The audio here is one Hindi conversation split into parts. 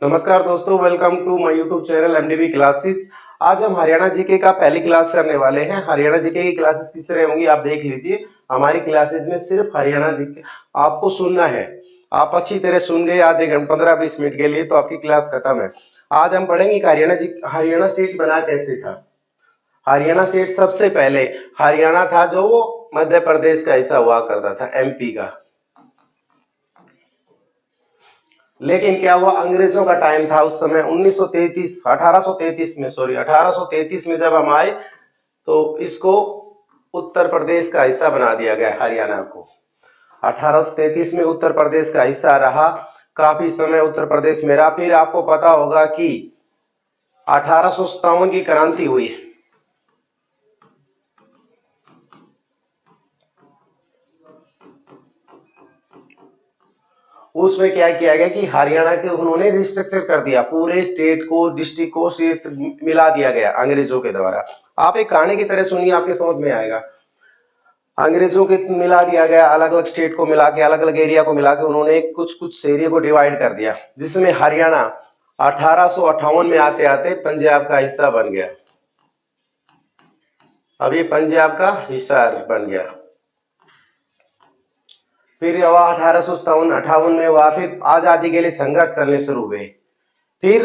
नमस्कार दोस्तों, welcome to my YouTube channel MDB classes. आज हम हरियाणा जीके का पहली क्लास करने वाले हैं। हरियाणा जीके की क्लासेस किस तरह होंगी आप देख लीजिए। हमारी क्लासेस में सिर्फ हरियाणा जीके आपको सुनना है। आप अच्छी तरह सुन गए आधे घंटे 15-20 मिनट के लिए तो आपकी क्लास खत्म है। आज हम पढ़ेंगे कि हरियाणा स्टेट बना कैसे था। हरियाणा स्टेट सबसे पहले हरियाणा था जो मध्य प्रदेश का हिस्सा हुआ करता था, एमपी का। लेकिन क्या हुआ, अंग्रेजों का टाइम था उस समय 1833 में जब हम आए तो इसको उत्तर प्रदेश का हिस्सा बना दिया गया, हरियाणा को। 1833 में उत्तर प्रदेश का हिस्सा रहा, काफी समय उत्तर प्रदेश में रहा। फिर आपको पता होगा कि 1857 की क्रांति हुई। उसमें क्या किया गया कि हरियाणा के उन्होंने रिस्ट्रक्चर कर दिया, पूरे स्टेट को, डिस्ट्रिक्ट को सिर्फ मिला दिया गया अंग्रेजों के द्वारा। आप एक कहानी की तरह सुनिए, आपके समझ में आएगा। अंग्रेजों के मिला दिया गया, अलग अलग स्टेट को मिला के, अलग अलग एरिया को मिला के उन्होंने कुछ कुछ एरिया को डिवाइड कर दिया, जिसमें हरियाणा 1858 में आते आते पंजाब का हिस्सा बन गया। अब ये पंजाब का हिस्सा बन गया। फिर हुआ 1857-58 में हुआ, फिर आजादी के लिए संघर्ष चलने शुरू हुए। फिर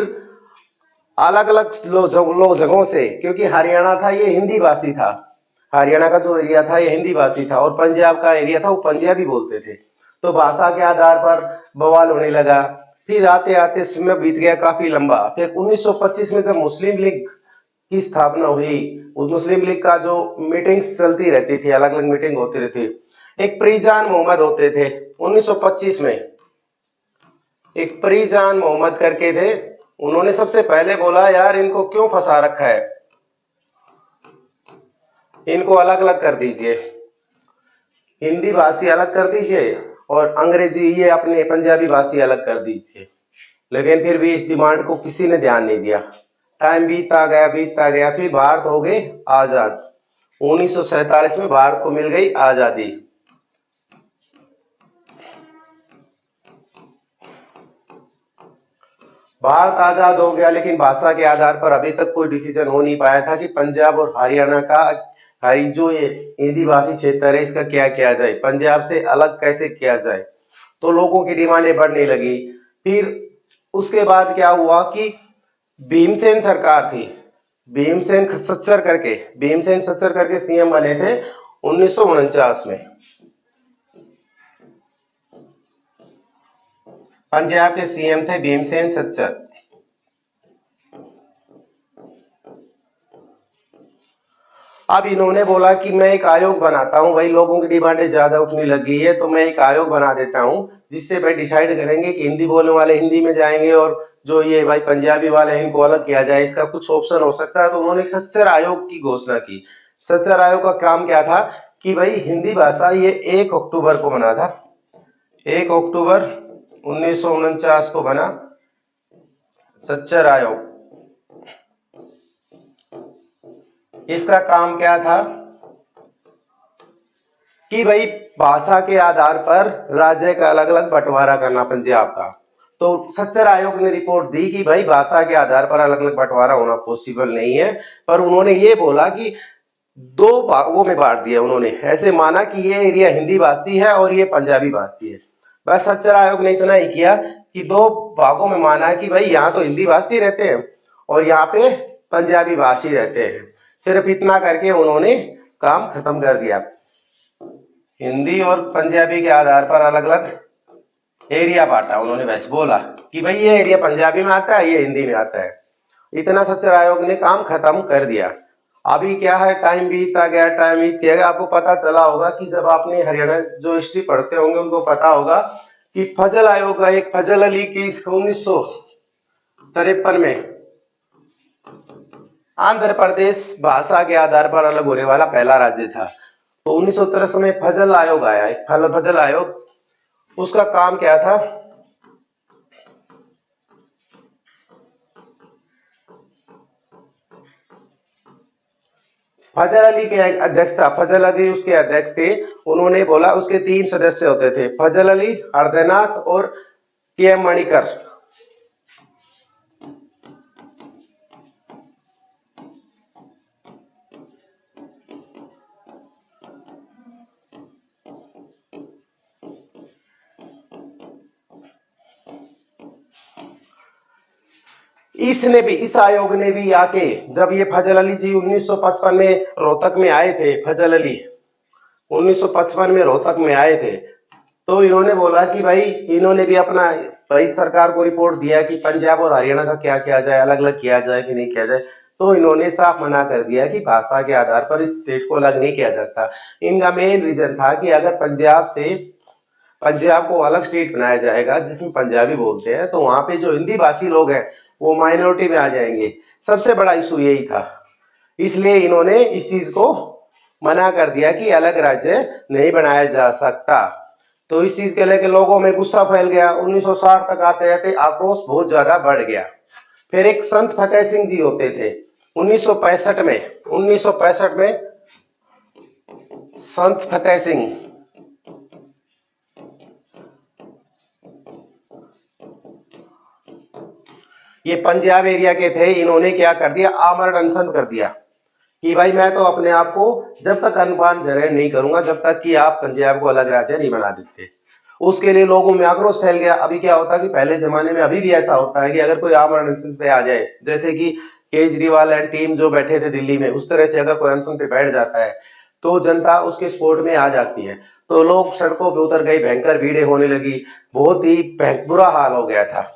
अलग अलग जगहों से, क्योंकि हरियाणा था ये हिंदी भाषी था, हरियाणा का जो एरिया था ये हिंदी भाषी था, और पंजाब का एरिया था वो पंजाबी बोलते थे। तो भाषा के आधार पर बवाल होने लगा। फिर आते आते समय बीत गया काफी लंबा। फिर 1925 में जब मुस्लिम लीग की स्थापना हुई, उस मुस्लिम लीग का जो मीटिंग्स चलती रहती थी, अलग अलग मीटिंग होती रहती, एक परिजान मोहम्मद होते थे 1925 में, एक परिजान मोहम्मद करके थे। उन्होंने सबसे पहले बोला, यार इनको क्यों फंसा रखा है, इनको अलग अलग कर दीजिए, हिंदी भाषी अलग कर दीजिए और अंग्रेजी ये अपने पंजाबी भाषी अलग कर दीजिए। लेकिन फिर भी इस डिमांड को किसी ने ध्यान नहीं दिया। टाइम बीतता गया, फिर भारत हो गए आजाद। 1947 में भारत को मिल गई आजादी। भारत आजाद हो गया, लेकिन भाषा के आधार पर अभी तक कोई डिसीजन हो नहीं पाया था कि पंजाब और हरियाणा का जो ये हिंदी भाषी क्षेत्र है इसका क्या किया जाए, पंजाब से अलग कैसे किया जाए। तो लोगों की डिमांडें बढ़ने लगी। फिर उसके बाद क्या हुआ कि भीमसेन सरकार थी, भीमसेन सच्चर करके सीएम बने थे 1949 में। पंजाब के सीएम थे भीमसेन सच्चर। अब इन्होंने बोला कि मैं एक आयोग बनाता हूं, भाई लोगों की डिमांडें ज्यादा उठने लगी है तो मैं एक आयोग बना देता हूं, जिससे भाई डिसाइड करेंगे कि हिंदी बोलने वाले हिंदी में जाएंगे और जो ये भाई पंजाबी वाले हैं इनको अलग किया जाए, इसका कुछ ऑप्शन हो सकता है। तो उन्होंने सच्चर आयोग की घोषणा की। सच्चर आयोग का काम क्या था कि भाई हिंदी भाषा ये 1 अक्टूबर को बना था, 1 अक्टूबर 1949 को बना सच्चर आयोग। इसका काम क्या था कि भाई भाषा के आधार पर राज्य का अलग अलग बंटवारा करना पंजाब का। तो सच्चर आयोग ने रिपोर्ट दी कि भाई भाषा के आधार पर अलग अलग बंटवारा होना पॉसिबल नहीं है, पर उन्होंने ये बोला कि 2 भागों में बांट दिया। उन्होंने ऐसे माना कि ये एरिया हिंदी भाषी है और ये पंजाबी भाषी है। बस सच्चर आयोग ने इतना ही किया कि 2 भागों में माना कि भाई यहाँ तो हिंदी भाषी रहते हैं और यहाँ पे पंजाबी भाषी रहते हैं। सिर्फ इतना करके उन्होंने काम खत्म कर दिया। हिंदी और पंजाबी के आधार पर अलग अलग एरिया बांटा उन्होंने। वैसे बोला कि भाई ये एरिया पंजाबी में आता है, ये हिंदी में आता है। इतना सच्चर आयोग ने काम खत्म कर दिया। अभी क्या है, टाइम बीतता गया। आपको पता चला होगा कि जब आपने हरियाणा जो हिस्ट्री पढ़ते होंगे उनको पता होगा कि फजल आयोग का एक फजल अली की 1953 में आंध्र प्रदेश भाषा के आधार पर अलग होने वाला पहला राज्य था। तो 1953 में फजल आयोग आया, फजल आयोग। उसका काम क्या था, फजल अली के अध्यक्ष था, फजल अली उसके अध्यक्ष थे। उन्होंने बोला, उसके 3 सदस्य होते थे, फजल अली, हरदनाथ और के एम मणिकर। इसने भी, इस आयोग ने भी आके, जब ये फजल अली जी 1955 में रोहतक में आए थे, फजल अली 1955 में रोहतक में आए थे, तो इन्होंने बोला कि भाई, इन्होंने भी अपना भाई सरकार को रिपोर्ट दिया कि पंजाब और हरियाणा का क्या किया जाए, अलग अलग किया जाए कि नहीं किया जाए। तो इन्होंने साफ मना कर दिया कि भाषा के आधार पर इस स्टेट को अलग नहीं किया जाता। इनका मेन रीजन था कि अगर पंजाब को अलग स्टेट बनाया जाएगा जिसमें पंजाबी बोलते हैं, तो वहां पे जो हिंदी भाषी लोग हैं वो माइनॉरिटी में आ जाएंगे। सबसे बड़ा इशू यही था, इसलिए इन्होंने इस चीज को मना कर दिया कि अलग राज्य नहीं बनाया जा सकता। तो इस चीज के लेकर लोगों में गुस्सा फैल गया। 1960 तक आते आते आक्रोश बहुत ज्यादा बढ़ गया। फिर एक संत फतेह सिंह जी होते थे 1965 में संत फतेह सिंह, ये पंजाब एरिया के थे। इन्होंने क्या कर दिया, आमरण अनशन कर दिया कि भाई मैं तो अपने आप को जब तक अनुपान ग्रहण नहीं करूंगा जब तक कि आप पंजाब को अलग राज्य नहीं बना देते। उसके लिए लोगों में आक्रोश फैल गया। अभी क्या होता कि पहले जमाने में, अभी भी ऐसा होता है कि अगर कोई आमरण अनशन पे आ जाए, जैसे कि केजरीवाल एंड टीम जो बैठे थे दिल्ली में, उस तरह से अगर कोई अनशन पे बैठ जाता है तो जनता उसके सपोर्ट में आ जाती है। तो लोग सड़कों पे उतर गए, भयंकर भीड़ें होने लगी, बहुत ही बुरा हाल हो गया था।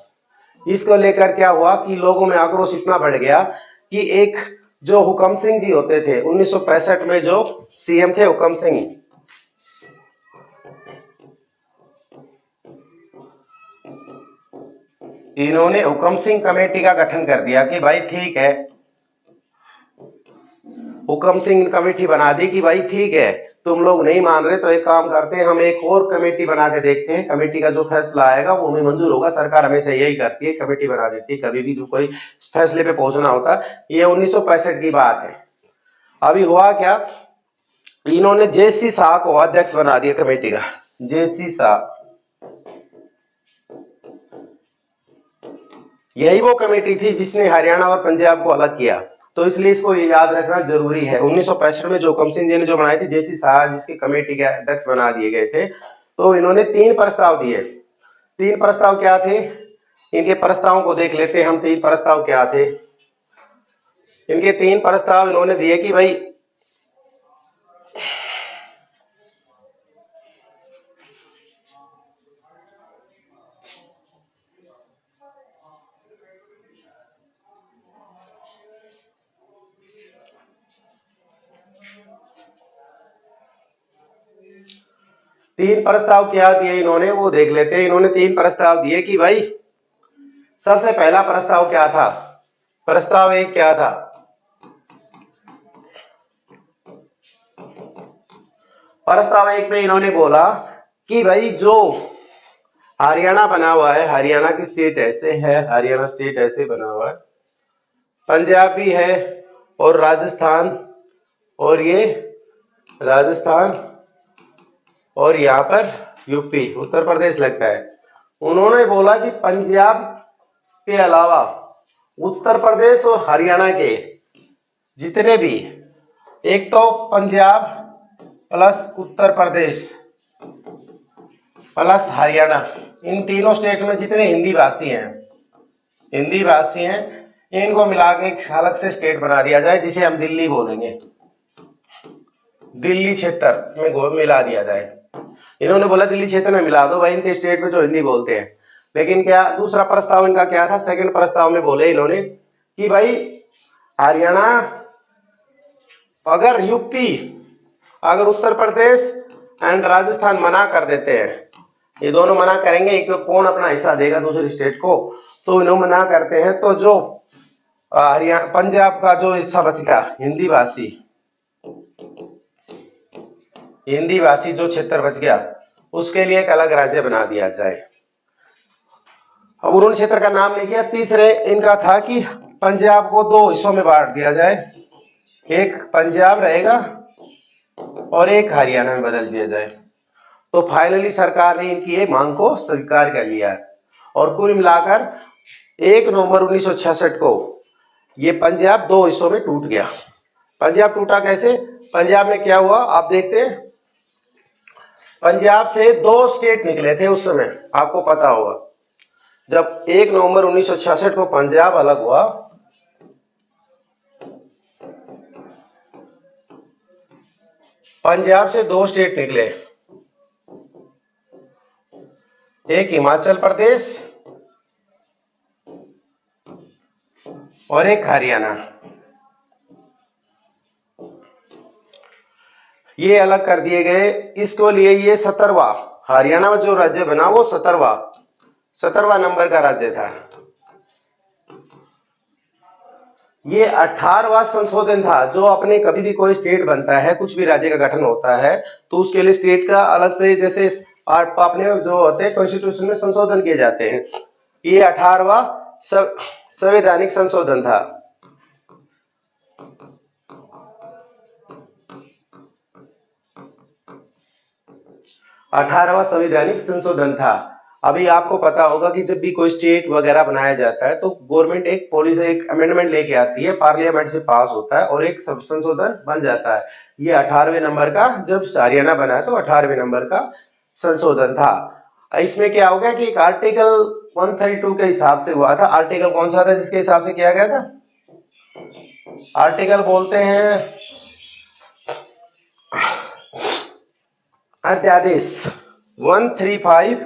इसको लेकर क्या हुआ कि लोगों में आक्रोश इतना बढ़ गया कि एक जो हुकम सिंह जी होते थे 1965 में जो सीएम थे, हुकम सिंह, इन्होंने हुकम सिंह कमेटी का गठन कर दिया कि भाई ठीक है, हुकम सिंह कमेटी बना दी कि भाई ठीक है, तुम लोग नहीं मान रहे तो एक काम करते हैं, हम एक और कमेटी बना के देखते हैं, कमेटी का जो फैसला आएगा वो हमें मंजूर होगा। सरकार हमेशा यही करती है, कमेटी बना देती है कभी भी जो कोई फैसले पे पहुंचना होता है। ये 1965 की बात है। अभी हुआ क्या, इन्होंने जेसी शाह को अध्यक्ष बना दिया कमेटी का। जेसी शाह, यही वो कमेटी थी जिसने हरियाणा और पंजाब को अलग किया। तो इसलिए इसको ये याद रखना जरूरी है। 1965 में जो हुकम सिंह जी ने जो बनाई थी जेसी शाह, जिसकी कमेटी के अध्यक्ष बना दिए गए थे, तो इन्होंने 3 प्रस्ताव दिए। 3 प्रस्ताव क्या थे, इनके प्रस्तावों को देख लेते हैं हम। 3 प्रस्ताव क्या थे इनके? 3 प्रस्ताव इन्होंने दिए कि भाई तीन प्रस्ताव क्या दिए इन्होंने, वो देख लेते हैं। इन्होंने 3 प्रस्ताव दिए कि भाई सबसे पहला प्रस्ताव क्या था, प्रस्ताव 1 क्या था, प्रस्ताव 1 में इन्होंने बोला कि भाई जो हरियाणा बना हुआ है, हरियाणा की स्टेट ऐसे है, हरियाणा स्टेट ऐसे बना हुआ है, पंजाब भी है और राजस्थान, और ये राजस्थान और यहाँ पर यूपी उत्तर प्रदेश लगता है। उन्होंने बोला कि पंजाब के अलावा उत्तर प्रदेश और हरियाणा के जितने भी, एक तो पंजाब प्लस उत्तर प्रदेश प्लस हरियाणा, इन तीनों स्टेट में जितने हिंदी भाषी हैं इनको मिला के एक अलग से स्टेट बना दिया जाए, जिसे हम दिल्ली बोलेंगे, दिल्ली क्षेत्र में मिला दिया जाए। इन्होंने बोला दिल्ली क्षेत्र में मिला दो भाई इनके स्टेट में जो हिंदी बोलते हैं। लेकिन क्या दूसरा प्रस्ताव इनका क्या था, सेकंड प्रस्ताव में बोले इन्होंने कि भाई हरियाणा, अगर यूपी, अगर उत्तर प्रदेश एंड राजस्थान मना कर देते हैं, ये दोनों मना करेंगे, एक कौन अपना हिस्सा देगा दूसरी स्टेट को, तो इन्होंने मना करते हैं, तो जो हरियाणा पंजाब का जो हिस्सा बच गया हिंदी भाषी जो क्षेत्र बच गया, उसके लिए एक अलग राज्य बना दिया जाए। अब उन्होंने क्षेत्र का नाम नहीं किया। तीसरे इनका था कि पंजाब को 2 हिस्सों में बांट दिया जाए, एक पंजाब रहेगा और एक हरियाणा में बदल दिया जाए। तो फाइनली सरकार ने इनकी ये मांग को स्वीकार कर लिया और कुल मिलाकर 1 नवंबर 1966 को ये पंजाब 2 हिस्सों में टूट गया। पंजाब टूटा कैसे, पंजाब में क्या हुआ आप देखते हैं। पंजाब से 2 स्टेट निकले थे उस समय, आपको पता होगा, जब 1 नवंबर 1966 को पंजाब अलग हुआ, पंजाब से 2 स्टेट निकले, एक हिमाचल प्रदेश और एक हरियाणा। ये अलग कर दिए गए। इसको लिए ये 17वां, हरियाणा में जो राज्य बना वो 17वां नंबर का राज्य था। ये 18वां संशोधन था। जो अपने कभी भी कोई स्टेट बनता है, कुछ भी राज्य का गठन होता है, तो उसके लिए स्टेट का अलग से, जैसे अपने जो होते हैं कॉन्स्टिट्यूशन में संशोधन किए जाते हैं, ये 18वां संवैधानिक संशोधन था। अठारहवां संवैधानिक संशोधन था। अभी आपको पता होगा कि जब भी कोई स्टेट वगैरह बनाया जाता है तो गवर्नमेंट एक पॉलिसी, एक अमेंडमेंट लेके आती है, पार्लियामेंट से पास होता है और एक संशोधन बन जाता है। ये 18वें नंबर का, जब हरियाणा बना है तो 18वें नंबर का संशोधन था। इसमें क्या हो गया कि एक आर्टिकल 132 के हिसाब से हुआ था। आर्टिकल कौन सा था जिसके हिसाब से किया गया था? आर्टिकल बोलते हैं अध्यादेश 135/3।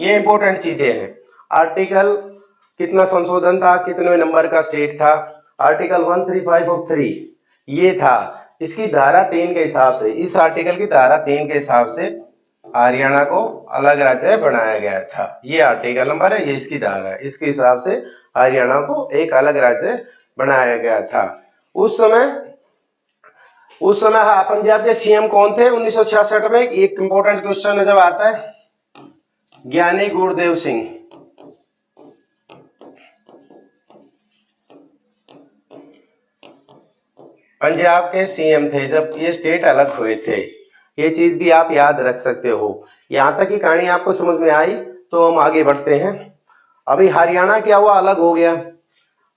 ये इंपॉर्टेंट चीजें हैं। आर्टिकल कितना संशोधन था, कितने नंबर का स्टेट था? आर्टिकल 135/3 ये था। इसकी धारा 3 के हिसाब से, इस आर्टिकल की धारा 3 के हिसाब से हरियाणा को अलग राज्य बनाया गया था। ये आर्टिकल नंबर है, ये इसकी धारा है। इसके हिसाब से हरियाणा को एक अलग राज्य बनाया गया था। उस समय हाँ, पंजाब के सीएम कौन थे 1966 में? एक इंपॉर्टेंट क्वेश्चन जब आता है, ज्ञानी गुरदेव सिंह। पंजाब के सीएम थे जब ये स्टेट अलग हुए थे। ये चीज भी आप याद रख सकते हो। यहां तक की कहानी आपको समझ में आई तो हम आगे बढ़ते हैं। अभी हरियाणा क्या हुआ? अलग हो गया।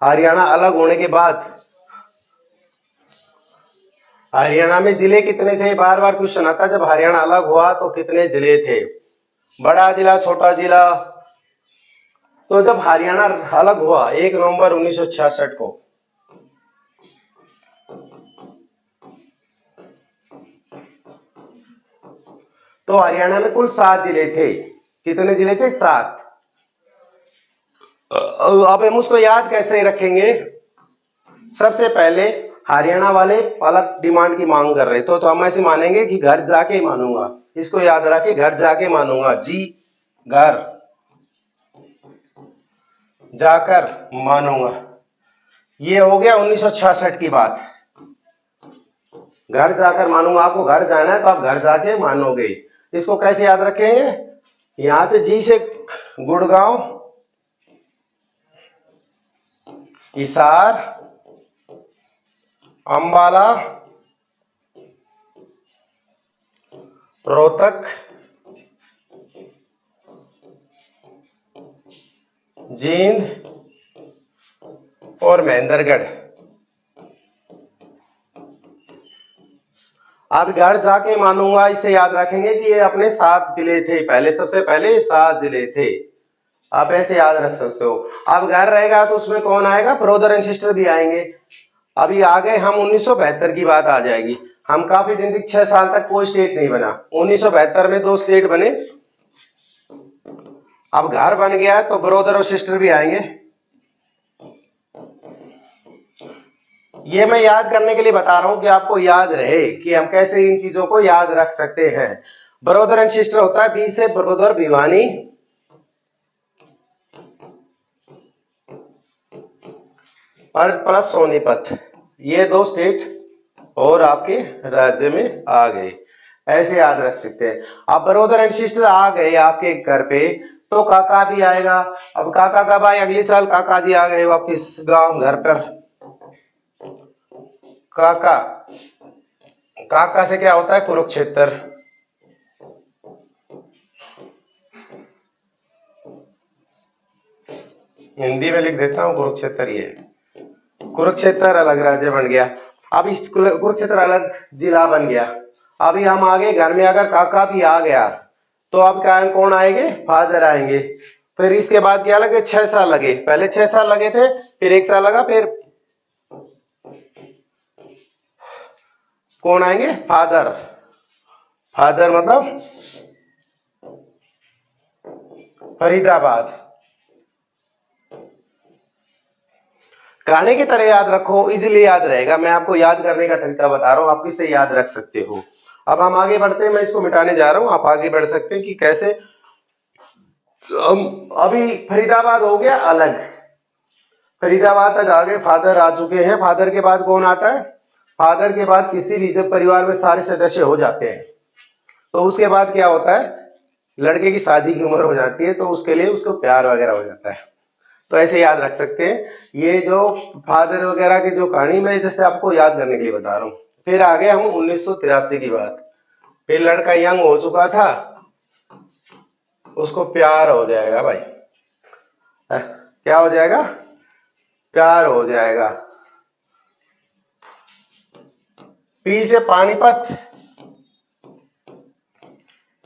हरियाणा अलग होने के बाद हरियाणा में जिले कितने थे? बार बार क्वेश्चन आता है, जब हरियाणा अलग हुआ तो कितने जिले थे? बड़ा जिला, छोटा जिला? तो जब हरियाणा अलग हुआ 1 नवंबर 1966 को, तो हरियाणा में कुल 7 जिले थे। कितने जिले थे? 7। अब हम उसको याद कैसे रखेंगे? सबसे पहले हरियाणा वाले अलग डिमांड की मांग कर रहे तो हम ऐसे मानेंगे कि घर जाके मानूंगा। इसको याद रखे, घर जाके मानूंगा। जी, घर जाकर मानूंगा। ये हो गया 1966 की बात। घर जाकर मानूंगा। आपको घर जाना है तो आप घर जाके मानोगे। इसको कैसे याद रखेंगे? यहां से जी से गुड़गांव, हिसार, अंबाला, रोहतक, जींद और महेंद्रगढ़। अब घर जाके मानूंगा, इसे याद रखेंगे कि ये अपने 7 जिले थे। पहले, सबसे पहले 7 जिले थे। आप ऐसे याद रख सकते हो। अब घर रहेगा तो उसमें कौन आएगा? ब्रदर एंड सिस्टर भी आएंगे। अभी आ गए हम 1972 की बात आ जाएगी। हम काफी दिन तक 6 साल तक कोई स्टेट नहीं बना। 1972 में 2 स्टेट बने। अब घर बन गया तो ब्रदर और सिस्टर भी आएंगे। ये मैं याद करने के लिए बता रहा हूं कि आपको याद रहे कि हम कैसे इन चीजों को याद रख सकते हैं। ब्रदर एंड सिस्टर होता है बी से ब्रदर, भिवानी, और प्लस सोनीपत। ये 2 स्टेट और आपके राज्य में आ गए। ऐसे याद रख सकते हैं। अब ब्रदर एंड सिस्टर आ गए आपके घर पे तो काका भी आएगा। अब काका कब आए? अगले साल काका जी आ गए वापिस गांव, घर पर। काका, काका से क्या होता है? कुरुक्षेत्र। हिंदी में लिख देता हूं कुरुक्षेत्र। ये कुरुक्षेत्र अलग राज्य बन गया। अब इस कुरुक्षेत्र अलग जिला बन गया। अभी हम आगे घर में अगर काका भी आ गया तो अब क्या कौन आएंगे, फादर आएंगे। फिर इसके बाद क्या लगे, 6 साल लगे, पहले 6 साल लगे थे, फिर 1 साल लगा, फिर कौन आएंगे, फादर। फादर मतलब फरीदाबाद। कहानी की तरह याद रखो, इजीली याद रहेगा। मैं आपको याद करने का तरीका बता रहा हूं, आप किससे याद रख सकते हो। अब हम आगे बढ़ते हैं, मैं इसको मिटाने जा रहा हूं, आप आगे बढ़ सकते हैं कि कैसे। अभी फरीदाबाद हो गया अलग, फरीदाबाद तक आगे फादर आ चुके हैं। फादर के बाद कौन आता है, फादर के बाद किसी भी जब परिवार में सारे सदस्य हो जाते हैं तो उसके बाद क्या होता है, लड़के की शादी की उम्र हो जाती है, तो उसके लिए उसको प्यार वगैरह हो जाता है। तो ऐसे याद रख सकते हैं। ये जो फादर वगैरह की जो कहानी मैं जस्ट आपको याद करने के लिए बता रहा हूँ। फिर आगे हम 1983 की बात, फिर लड़का यंग हो चुका था, उसको प्यार हो जाएगा भाई, क्या हो जाएगा, प्यार हो जाएगा। पी से पानीपत,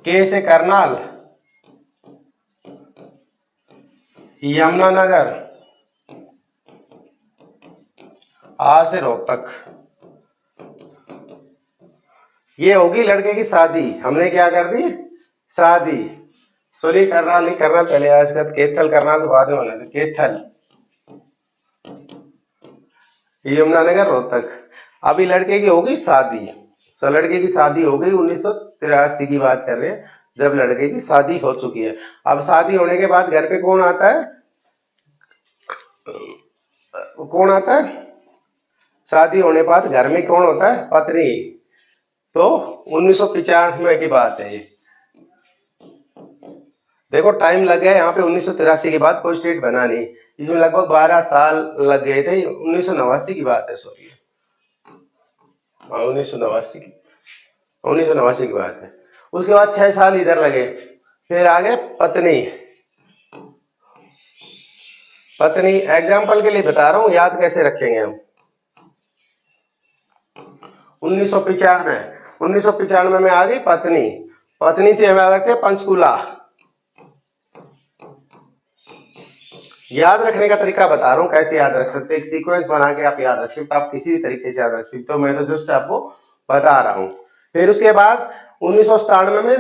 के से करनाल, यमुनानगर, आ से रोहतक। ये होगी लड़के की शादी, हमने क्या कर दी, शादी। सॉरी करनाल नहीं, करनाल पहले आज का, केथल करनाल तो बाद में होना था, केथल, यमुनानगर, रोहतक। अभी लड़के की होगी शादी। सो लड़के की शादी हो गई, 1983 की बात कर रहे हैं, जब लड़के की शादी हो चुकी है। अब शादी होने के बाद घर पे कौन आता है, कौन आता है, शादी होने के बाद घर में कौन होता है, पत्नी। तो 1995 की बात है ये, देखो टाइम लग गया यहाँ पे। 1983 के बाद कोई स्टेट बना नहीं, इसमें लगभग 12 साल लग गए थे। 1989 की बात है, सॉरी 1989 की बात है। उसके बाद 6 साल इधर लगे, फिर आगे पत्नी। पत्नी एग्जाम्पल के लिए बता रहा हूं, याद कैसे रखेंगे हम। 1995 में आ गई पत्नी, पत्नी से हम याद रखते हैं पंचकूला। याद रखने का तरीका बता रहा हूं, कैसे याद रख सकते हैं, एक सीक्वेंस बना के आप याद रख सकते, आप किसी भी तरीके से याद रख सकते हो, मैं तो जस्ट आपको बता रहा हूं। फिर उसके बाद 1997 में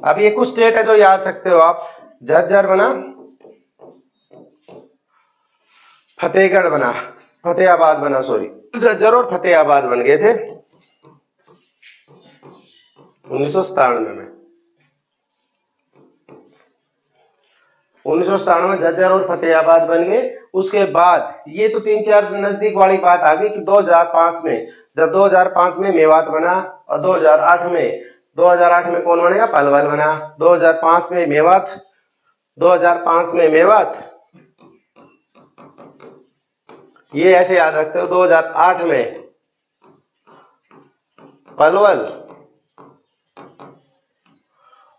अब ये कुछ स्टेट है जो याद सकते हो आप, झज्जर बना, फतेहगढ़ बना, फतेहाबाद बना, सॉरी झज्जर और फतेहाबाद बन गए थे 1997 में। 1997 में झज्जर और फतेहाबाद बन गए। उसके बाद ये तो 3-4 नजदीक वाली बात आ गई कि 2005 में, जब 2005 में मेवात बना, और 2008 में कौन बनेगा, पलवल बना। 2005 में मेवात, 2005 में मेवात, ये ऐसे याद रखते हो। 2008 में पलवल,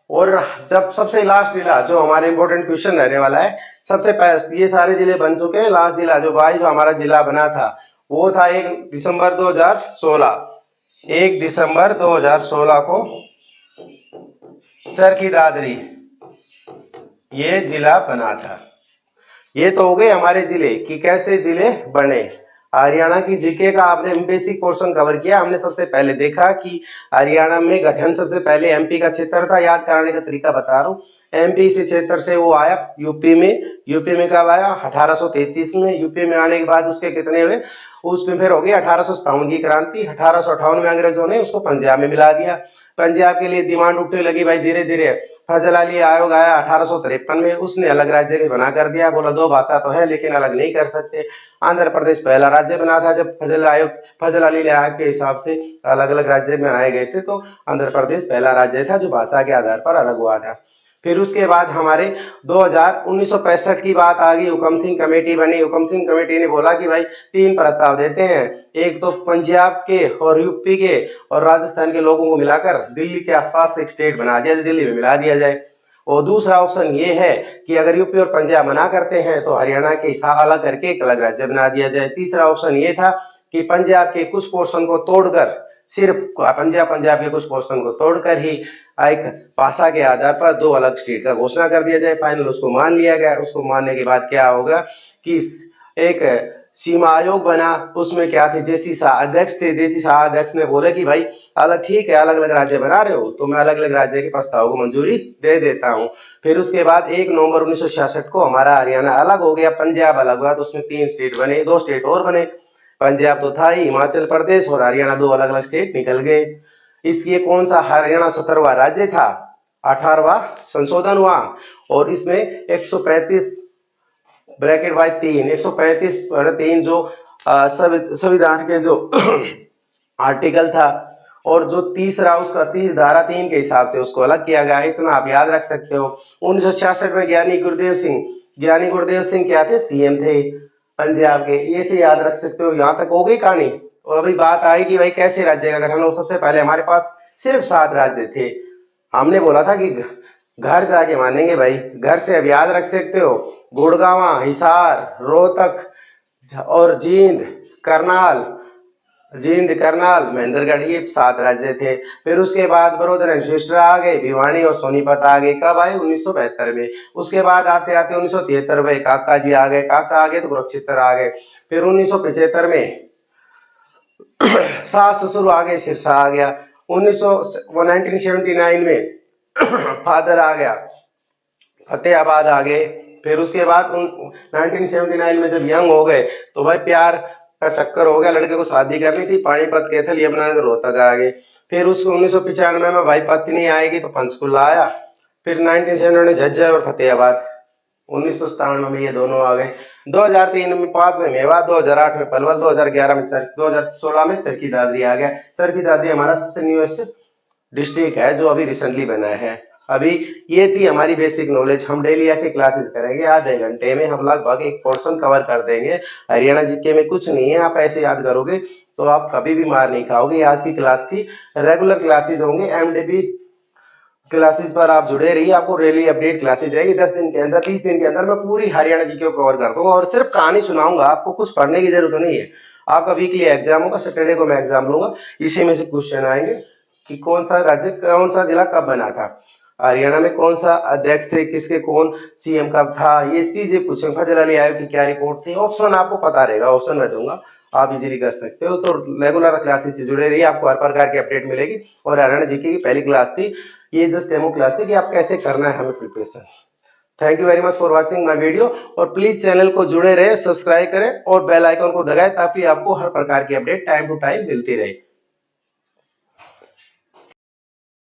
और जब सबसे लास्ट जिला जो हमारे इंपॉर्टेंट क्वेश्चन रहने वाला है, सबसे पहले ये सारे जिले बन चुके हैं, लास्ट जिला जो हमारा जिला बना था वो था 1 दिसंबर 2016। 1 दिसंबर 2016 को चरखी दादरी ये जिला बना था। ये तो हो गए हमारे जिले कि कैसे जिले बने। हरियाणा की जीके का आपने बेसिक पोर्शन कवर किया। हमने सबसे पहले देखा कि हरियाणा में गठन सबसे पहले एमपी का क्षेत्र था। याद कराने का तरीका बता रहा हूँ, एमपी से क्षेत्र से वो आया यूपी में। यूपी में कब आया, 1833 में। यूपी में आने के बाद उसके कितने हुए, उसमें फिर हो गई 1857 की क्रांति। 1858 में अंग्रेजों ने उसको पंजाब में मिला दिया। पंजाब के लिए डिमांड उठने लगी भाई धीरे धीरे। फजल अली आयोग आया 1853 में, उसने अलग राज्य बना कर दिया। बोला 2 भाषा तो है लेकिन अलग नहीं कर सकते। आंध्र प्रदेश पहला राज्य बना था जब फजल अली आयोग के हिसाब से अलग अलग राज्य बनाए गए थे, तो आंध्र प्रदेश पहला राज्य था जो भाषा के आधार पर अलग हुआ था। फिर उसके बाद हमारे 1965 की बात आ गई, हुकम सिंह कमेटी बनी। हुकम सिंह कमेटी ने बोला कि भाई 3 प्रस्ताव देते हैं, एक तो पंजाब के और यूपी के और राजस्थान के लोगों को मिलाकर दिल्ली के आसपास एक स्टेट बना दिया जाए, दिल्ली में मिला दिया जाए। और दूसरा ऑप्शन ये है कि अगर यूपी और पंजाब मना करते हैं तो हरियाणा के हिस्सा अलग करके एक अलग राज्य बना दिया जाए। तीसरा ऑप्शन ये था कि पंजाब के कुछ पोर्शन को तोड़कर सिर्फ पंजाब के कुछ क्वेश्चन को तोड़कर ही एक भाषा के आधार पर दो अलग स्टेट का घोषणा कर दिया जाए। फाइनल उसको मान लिया गया। उसको मानने के बाद क्या होगा कि एक सीमा आयोग बना। उसमें क्या थे, जेसी शाह अध्यक्ष थे। जेसी शाह अध्यक्ष ने बोले कि भाई अलग ठीक है, अलग अलग राज्य बना रहे हो तो मैं अलग अलग राज्य के प्रस्ताव को मंजूरी दे देता हूं। फिर उसके बाद 1 नवंबर 1966 को हमारा हरियाणा अलग हो गया, पंजाब अलग हुआ, तो उसमें 3 स्टेट बने, 2 स्टेट और बने। पंजाब तो था ही, हिमाचल प्रदेश और हरियाणा 2 अलग अलग स्टेट निकल गए। इसलिए कौन सा हरियाणा 17वां राज्य था, 18वां संशोधन हुआ और इसमें 135 ब्रैकेट बाय 3 135/3 जो संविधान के जो आर्टिकल था और जो तीसरा उसका धारा 3 के हिसाब से उसको अलग किया गया। इतना आप याद रख सकते हो। 1966 में ज्ञानी गुरुदेव सिंह क्या थे, सीएम थे पंजाब के। ये से याद रख सकते हो। यहाँ तक हो गई कहानी। और अभी बात आई कि भाई कैसे राज्य का गठन हो। सबसे पहले हमारे पास सिर्फ 7 राज्य थे। हमने बोला था कि घर जाके मानेंगे भाई, घर से अब याद रख सकते हो, गुड़गांव, हिसार, रोहतक और जींद, करनाल, महेंद्रगढ़, ये 7 राज्य थे। फिर उसके बाद ब्रदर एंड सिस्टर आ गए, भिवानी और सोनीपत आ गए। कब आए, 1972 में। उसके बाद आते आते 1973 में काका जी आ गए, तो कुरुक्षेत्र आ गए। फिर 1975 में सास ससुर आ गए, सिरसा आ गया। 1979 में फादर आ गया, फतेहाबाद आ गए। फिर उसके बाद 1979 में जब यंग हो गए तो भाई प्यार का चक्कर हो गया, लड़के को शादी करनी थी, पानीपत, कैथल, यमुनानगर, रोहतक आ गए। फिर उसको 1995 में भाई पत्नी आएगी तो पंचकुला आया। फिर 1997 में झज्जर और फतेहाबाद। 1997 में ये दोनों आ गए। 2003 में 5 में मेवात, 2008 में पलवल, 2011 में 2016 में चरखी दादरी आ गया। चरखी दादरी हमारा सबसे न्यूएस्ट डिस्ट्रिक्ट है जो अभी रिसेंटली बना है। अभी ये थी हमारी बेसिक नॉलेज। हम डेली ऐसी क्लासेस करेंगे, आधे घंटे में हम लगभग एक पोर्शन कवर कर देंगे। हरियाणा जीके में कुछ नहीं है, आप ऐसे याद करोगे तो आप कभी भी मार नहीं खाओगे। आज की क्लास थी, रेगुलर क्लासेस होंगे, एमडीबी क्लासेस पर आप जुड़े रहिए। आपको डेली अपडेट क्लासेस जाएगी। 10 दिन के अंदर, 30 दिन के अंदर मैं पूरी हरियाणा जीके को कवर कर दूंगा और सिर्फ कहानी सुनाऊंगा। आपको कुछ पढ़ने की जरूरत नहीं है। आपका वीकली एग्जाम होगा, सैटरडे को मैं एग्जाम लूंगा। इसी में से क्वेश्चन आएंगे कि कौन सा राज्य, कौन सा जिला कब बना था, हरियाणा में कौन सा अध्यक्ष थे, किसके कौन सीएम कब था, ये चीजें पूछेंगे। फजल अली आयोग की क्या रिपोर्ट थी। ऑप्शन आपको पता रहेगा, ऑप्शन मैं दूंगा, आप इजीली कर सकते हो। तो रेगुलर क्लासेस से जुड़े रहिए, आपको हर प्रकार की अपडेट मिलेगी। और हरियाणा जीके की पहली क्लास थी, ये जस्ट डेमो क्लास थी कि आप कैसे करना है हमें preparation. Thank you very much for watching my video. और प्लीज चैनल को जुड़े रहे, सब्सक्राइब करें और बेल आइकन को दबाएं ताकि आपको हर प्रकार की अपडेट टाइम टू टाइम मिलती रहे।